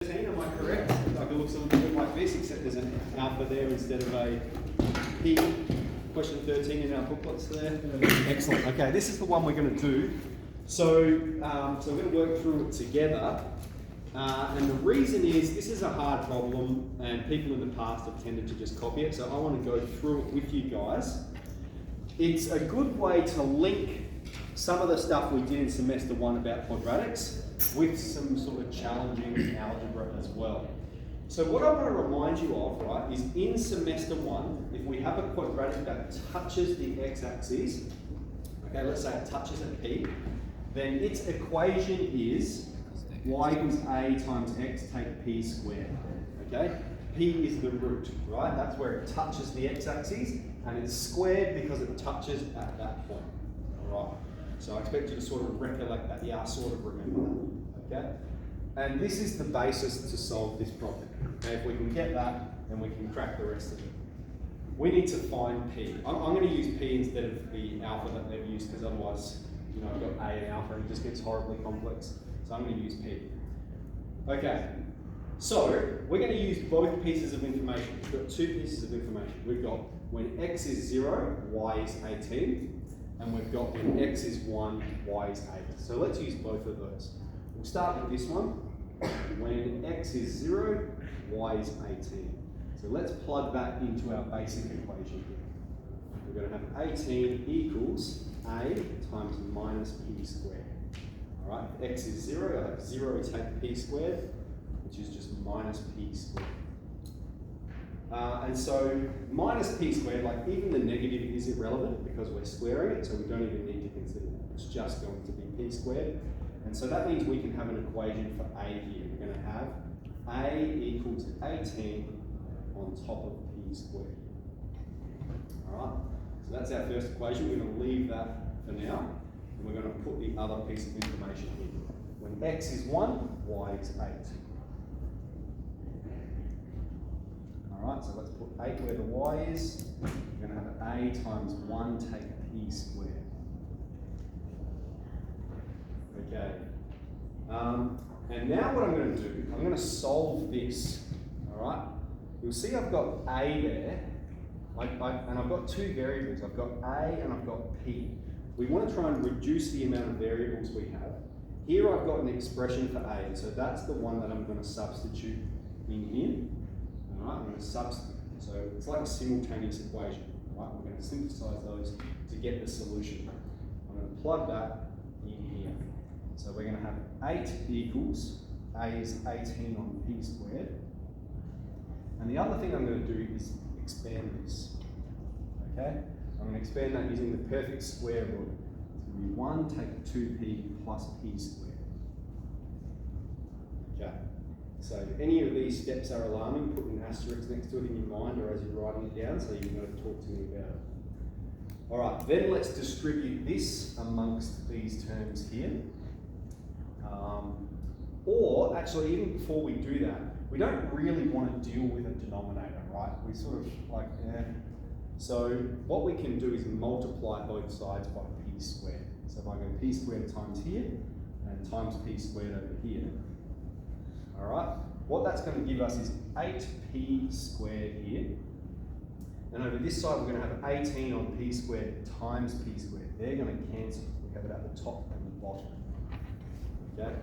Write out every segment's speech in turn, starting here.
Am I correct? Like it looks a little bit like this, except there's an alpha there instead of a P. Question 13 in our booklets there. Excellent. Okay, this is the one we're going to do. So we're going to work through it together. And the reason is this is a hard problem, and people in the past have tended to just copy it. So I want to go through it with you guys. It's a good way to link some of the stuff we did in semester 1 about quadratics with some sort of challenging algebra as well. So what I want to remind you of, right, is in semester 1, if we have a quadratic that touches the x-axis, okay, let's say it touches at P, then its equation is y equals a times x take p squared, okay? P is the root, right? That's where it touches the x-axis, and it's squared because it touches at that point, all right? So I expect you to sort of recollect that. Yeah, I sort of remember that, okay? And this is the basis to solve this problem. Okay, if we can get that, then we can crack the rest of it. We need to find P. I'm going to use P instead of the alpha that they've used, because otherwise, you know, I've got A and alpha and it just gets horribly complex. So I'm going to use P. Okay, so we're going to use both pieces of information. We've got two pieces of information. We've got when x is 0, y is 18. And we've got when x is 1, y is 8. So let's use both of those. We'll start with this one. When x is 0, y is 18. So let's plug that into our basic equation here. We're going to have 18 equals a times minus p squared. All right, if x is 0, I have 0 take p squared, which is just minus p squared. And so minus p squared, like even the negative is irrelevant because we're squaring it, so we don't even need to consider that. It's just going to be p squared. And so that means we can have an equation for a here. We're going to have a equal to 18 on top of p squared. All right, so that's our first equation. We're going to leave that for now, and we're going to put the other piece of information in. When x is 1, y is 8. Alright, so let's put 8 where the y is. We're going to have a times 1 take p squared. Okay. And now what I'm going to do, I'm going to solve this. Alright? You'll see I've got a there, and I've got two variables. I've got a and I've got p. We want to try and reduce the amount of variables we have. Here I've got an expression for a, so that's the one that I'm going to substitute in here. All right, I'm going to substitute. So it's like a simultaneous equation. Right? We're going to synthesize those to get the solution. I'm going to plug that in here. So we're going to have 8 equals, a is 18 on p squared. And the other thing I'm going to do is expand this. Okay? I'm going to expand that using the perfect square rule. It's going to be 1 take 2p plus p squared. Okay. So if any of these steps are alarming, put an asterisk next to it in your mind or as you're writing it down so you know to talk to me about it. All right, then let's distribute this amongst these terms here. Or actually, even before we do that, we don't really want to deal with a denominator, right? We sort of like, So what we can do is multiply both sides by p squared. So if I go p squared times here and times p squared over here, all right, what that's going to give us is 8p squared here. And over this side, we're going to have 18 on p squared times p squared. They're going to cancel. We have it at the top and the bottom. Okay?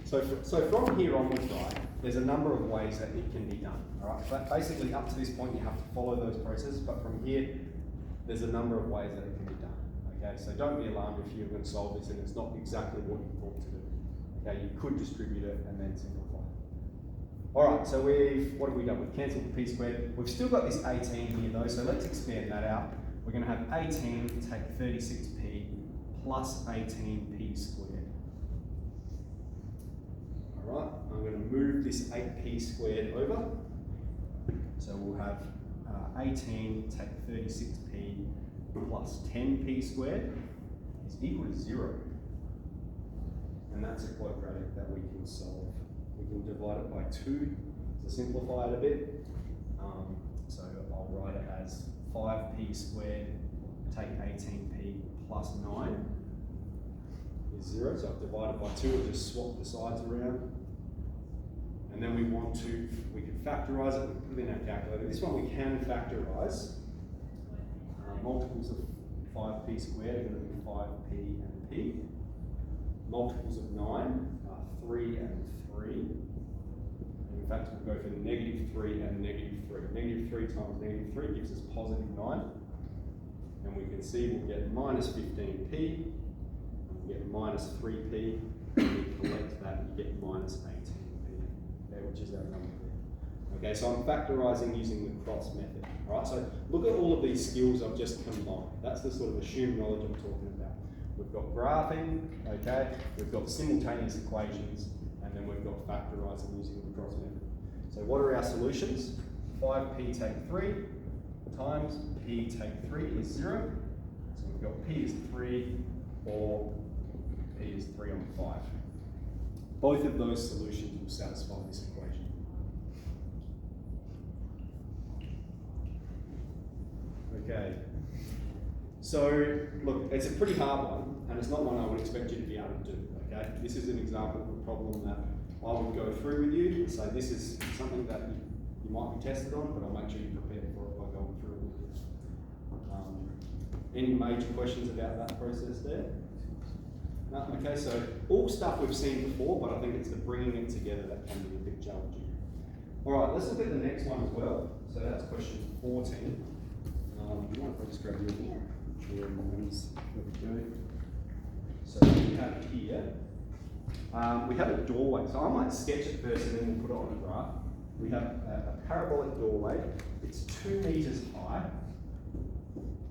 So from here onwards, right, there's a number of ways that it can be done. All right? But basically, up to this point, you have to follow those processes. But from here, there's a number of ways that it can be done. Okay? So don't be alarmed if you're going to solve this and it's not exactly what you thought to do. Okay? You could distribute it and then simplify. Alright, so what have we done? We've cancelled the p squared. We've still got this 18 here though, so let's expand that out. We're going to have 18 take 36p plus 18p squared. Alright, I'm going to move this 8p squared over. So we'll have 18 take 36p plus 10p squared is equal to 0. And that's a quadratic that we can solve. We can divide it by 2 to simplify it a bit. So I'll write it as 5p squared take 18p plus 9 is 0. So I've divided by 2 and just swap the sides around. and then we can factorize it, we can put it in our calculator. This one we can factorize. Multiples of 5p squared are going to be 5p and p. Multiples of 9 are 3 and 3. In fact, we'll go for negative 3 and negative 3. Negative 3 times negative 3 gives us positive 9. And we can see we'll get minus 15p, and we'll get minus 3p, and we collect that and you get minus 18p, there, which is our number there. Okay, so I'm factorising using the cross method. All right, so look at all of these skills I've just combined. That's the sort of assumed knowledge I'm talking about. We've got graphing, okay, we've got simultaneous equations, and then we've got factorising using the cross method. So what are our solutions? 5p take 3 times p take 3 is 0. So we've got p is 3 or p is 3 on 5. Both of those solutions will satisfy this equation. Okay. So, look, it's a pretty hard one, and it's not one I would expect you to be able to do, okay? This is an example of a problem that I would go through with you. So this is something that you might be tested on, but I'll make sure you're prepared for it by going through it with you. Any major questions about that process there? No? Okay, so all stuff we've seen before, but I think it's the bringing it together that can be a bit challenging. All right, let's look at the next one as well. So that's question 14. Do you mind if I just grab your book? Sure, mine's there we go. So we have here, we have a doorway. So I might sketch it first and then we'll put it on a graph. We have a parabolic doorway. It's 2 meters high.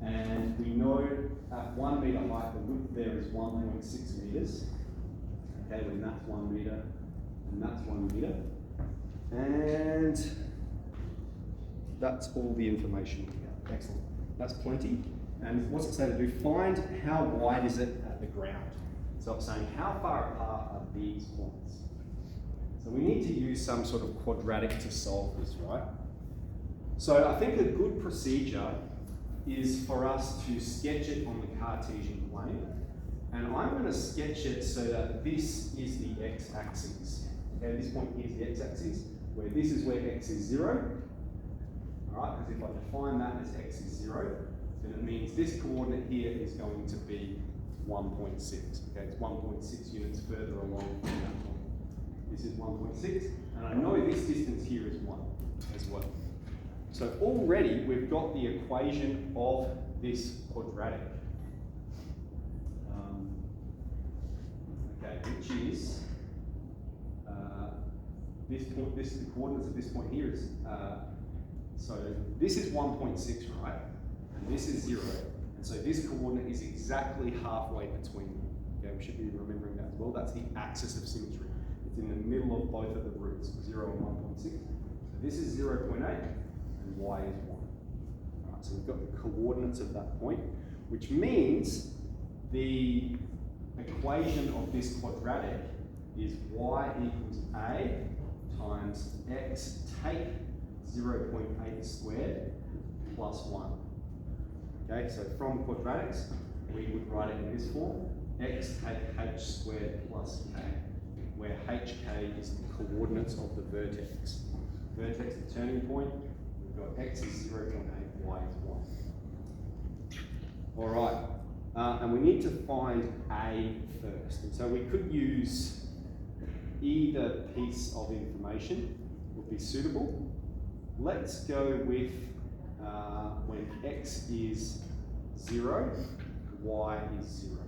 And we know at 1 meter height, the width there is 1.6 meters. Okay, when that's 1 meter and that's 1 meter. And that's all the information we have. Excellent. That's plenty. And what's it say to do? Find how wide is it at the ground. So I'm saying how far apart are these points? So we need to use some sort of quadratic to solve this, right? So I think a good procedure is for us to sketch it on the Cartesian plane. And I'm going to sketch it so that this is the x-axis. Okay, this point here is the x-axis, where this is where x is 0. All right, because if I define that as x is 0, then it means this coordinate here is going to be 1.6. Okay, it's 1.6 units further along from that point. This is 1.6, and I know this distance here is 1 as well. So already we've got the equation of this quadratic. Okay, which is this point. This is the coordinates of this point here is so this is 1.6, right? And this is 0. And so this coordinate is exactly halfway between them. Okay, we should be remembering that as well. That's the axis of symmetry. It's in the middle of both of the roots, 0 and 1.6. So this is 0.8 and y is 1. All right, so we've got the coordinates of that point, which means the equation of this quadratic is y equals a times x take 0.8 squared plus 1. Okay, so from quadratics, we would write it in this form, x take h squared plus k, where hk is the coordinates of the vertex. Vertex, the turning point, we've got x is 0.8, y is 1. All right, and we need to find a first. And so we could use either piece of information would be suitable. Let's go with when x is 0, y is 0.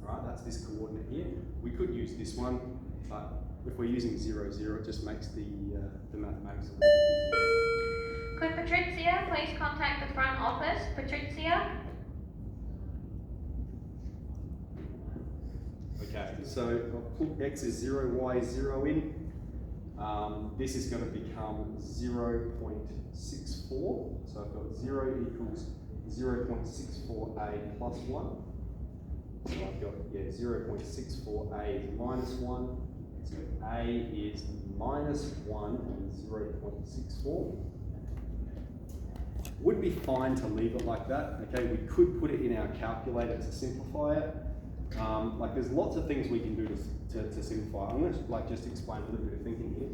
All right, that's this coordinate here. We could use this one, but if we're using 0, 0, it just makes the mathematics a little bit easier. Could Patrizia please contact the front office? Patrizia? Okay, so I'll put x is 0, y is 0 in. This is going to become 0.64. So I've got 0 equals 0.64a plus 1. So I've got, 0.64a is minus 1. So a is minus 1 and 0.64. Would be fine to leave it like that. Okay, we could put it in our calculator to simplify it. Like there's lots of things we can do to simplify. I'm going to just explain a little bit of thinking here.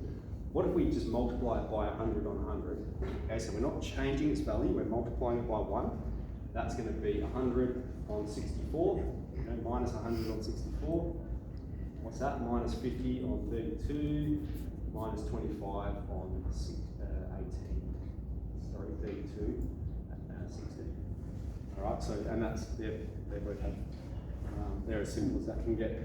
What if we just multiply it by 100 on 100? Okay, so we're not changing its value, we're multiplying it by 1. That's going to be 100 on 64, okay, minus 100 on 64. What's that? Minus 50 on 32, minus 25 on 18. Sorry, 32, 16. All right, so, and that's, they both have, they're as simple as that can get.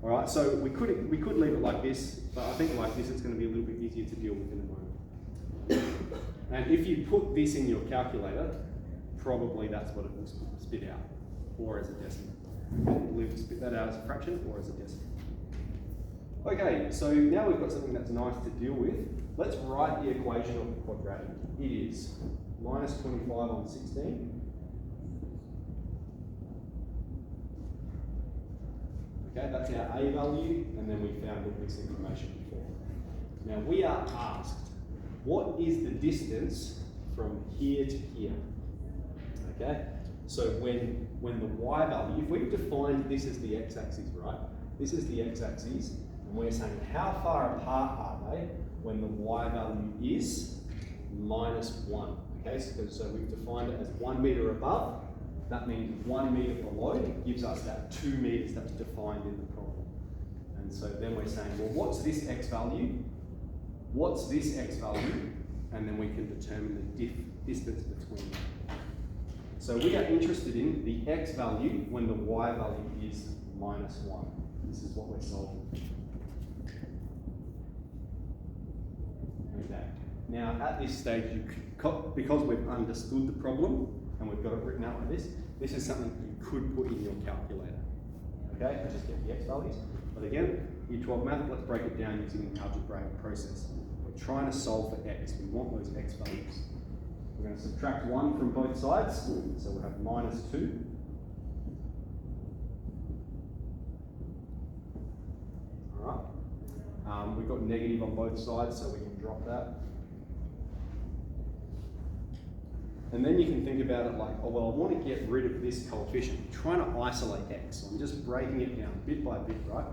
All right, so we could leave it like this, but I think like this it's going to be a little bit easier to deal with in a moment. And if you put this in your calculator, probably that's what it will spit out, or as a decimal. We'll either spit that out as a fraction or as a decimal. Okay, so now we've got something that's nice to deal with. Let's write the equation of the quadratic. It is minus 25 on 16. Okay, that's our A value, and then we found all this information before. Now we are asked, what is the distance from here to here? Okay, so when the y value, if we've defined this as the x-axis, right? This is the x-axis, and we're saying how far apart are they when the y value is minus 1. Okay, so we've defined it as 1 meter above. That means 1 meter below gives us that 2 meters that's defined in the problem. And so then we're saying, well, what's this x value? What's this x value? And then we can determine the distance between them. So we are interested in the x value when the y value is minus 1. This is what we're solving. Okay. Now at this stage, because we've understood the problem and we've got it written out like this is something you could put in your calculator. Okay, and just get the x values. But again, Year 12 math, let's break it down using the algebraic process. We're trying to solve for x. We want those x values. We're going to subtract 1 from both sides, so we'll have minus 2. All right. We've got negative on both sides, so we can drop that. And then you can think about it like, oh, well, I want to get rid of this coefficient. I'm trying to isolate x. So I'm just breaking it down bit by bit, right?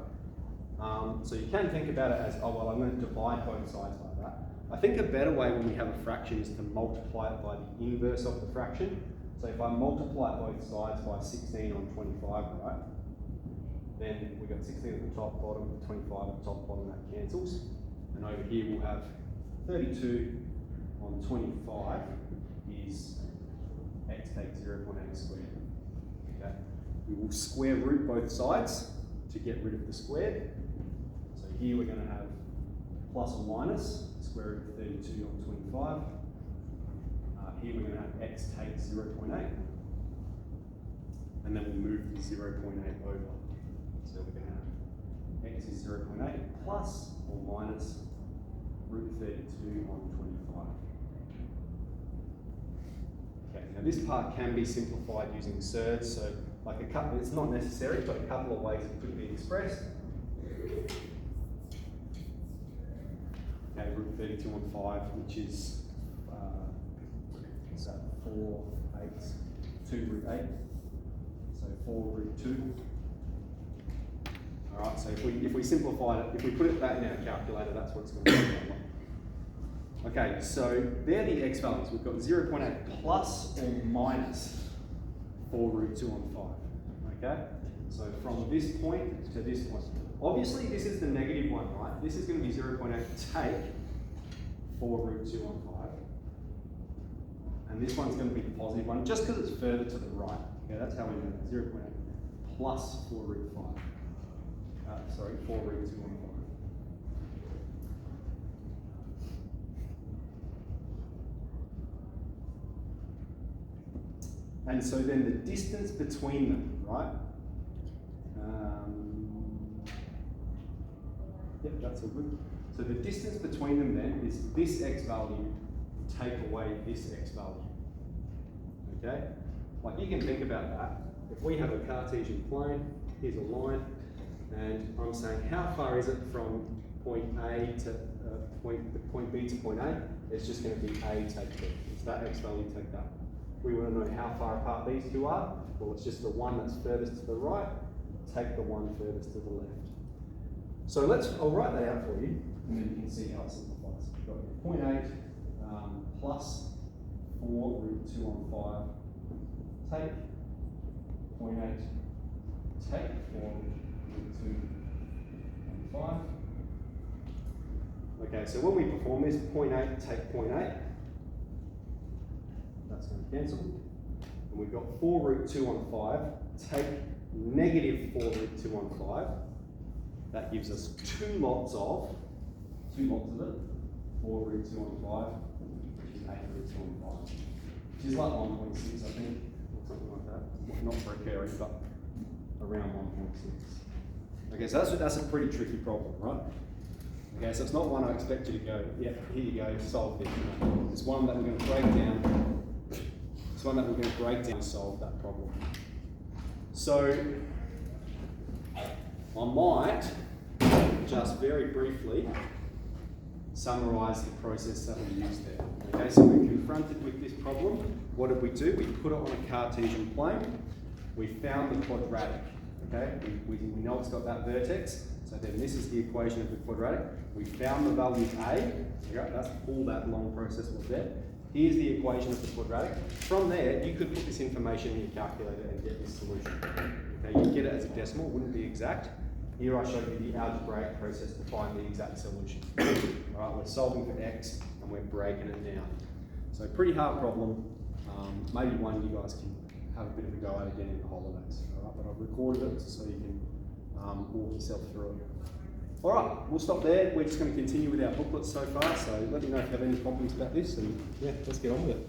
So you can think about it as, oh, well, I'm going to divide both sides by that. I think a better way when we have a fraction is to multiply it by the inverse of the fraction. So if I multiply both sides by 16 on 25, right? Then we've got 16 at the top, bottom, 25 at the top, bottom, that cancels. And over here we'll have 32 on 25 is x takes 0.8 squared. Okay. We will square root both sides to get rid of the squared. So here we're going to have plus or minus square root of 32 on 25. Here we're going to have x takes 0.8. And then we'll move the 0.8 over. So we're going to have x is 0.8 plus or minus root 32 on 25. Okay, now this part can be simplified using surds, so like a couple, it's not necessary, but a couple of ways it could be expressed. Okay, root 32 on 5, which is 4, 8, 2 root 8, so 4 root 2. All right, so if we simplify it, if we put it back in our calculator, that's what it's going to look like. Okay, so they're the x values. We've got 0.8 plus or minus 4 root 2 on 5. Okay, so from this point to this point. Obviously, this is the negative one, right? This is going to be 0.8 take 4 root 2 on 5. And this one's going to be the positive one, just because it's further to the right. Okay, that's how we know that. 0.8 plus 4 root 5. 4 root 2 on 5. And so then the distance between them, right? Yep, that's all good. So the distance between them then is this x value take away this x value. Okay? Like you can think about that. If we have a Cartesian plane, here's a line, and I'm saying how far is it from point A to point B to point A? It's just going to be A take B. It's that x value take that. We want to know how far apart these two are. Well, it's just the one that's furthest to the right take the one furthest to the left. So I'll write that out for you, and then you can see how it simplifies. We've got 0.8 plus 4 root 2 on 5, take 0.8, take 4 root 2 on 5. Okay, so when we perform this, 0.8 take 0.8, that's going to cancel. And we've got 4 root 2 on 5, take negative 4 root 2 on 5. That gives us two lots of it, 4 root 2 on 5, which is 8 root 2 on 5. Which is like 1.6, I think, or something like that. Not very carry, but around 1.6. Okay, so that's a pretty tricky problem, right? Okay, so it's not one I expect you to go, yeah, here you go, solve this. It's one that we're going to break down. It's one that we're going to break down and solve that problem. So, I might just very briefly summarise the process that we used there. Okay, so we're confronted with this problem. What did we do? We put it on a Cartesian plane. We found the quadratic. Okay, we know it's got that vertex. So then this is the equation of the quadratic. We found the value A. Okay, that's all that long process was there. Here's the equation of the quadratic. From there, you could put this information in your calculator and get this solution. Okay, you get it as a decimal, wouldn't be exact. Here I showed you the algebraic process to find the exact solution. All right, we're solving for x and we're breaking it down. So pretty hard problem. Maybe one you guys can have a bit of a go at again in the holidays. All right, but I've recorded it so you can walk yourself through it. All right, we'll stop there. We're just going to continue with our booklets so far. So let me know if you have any problems about this, and yeah, let's get on with it.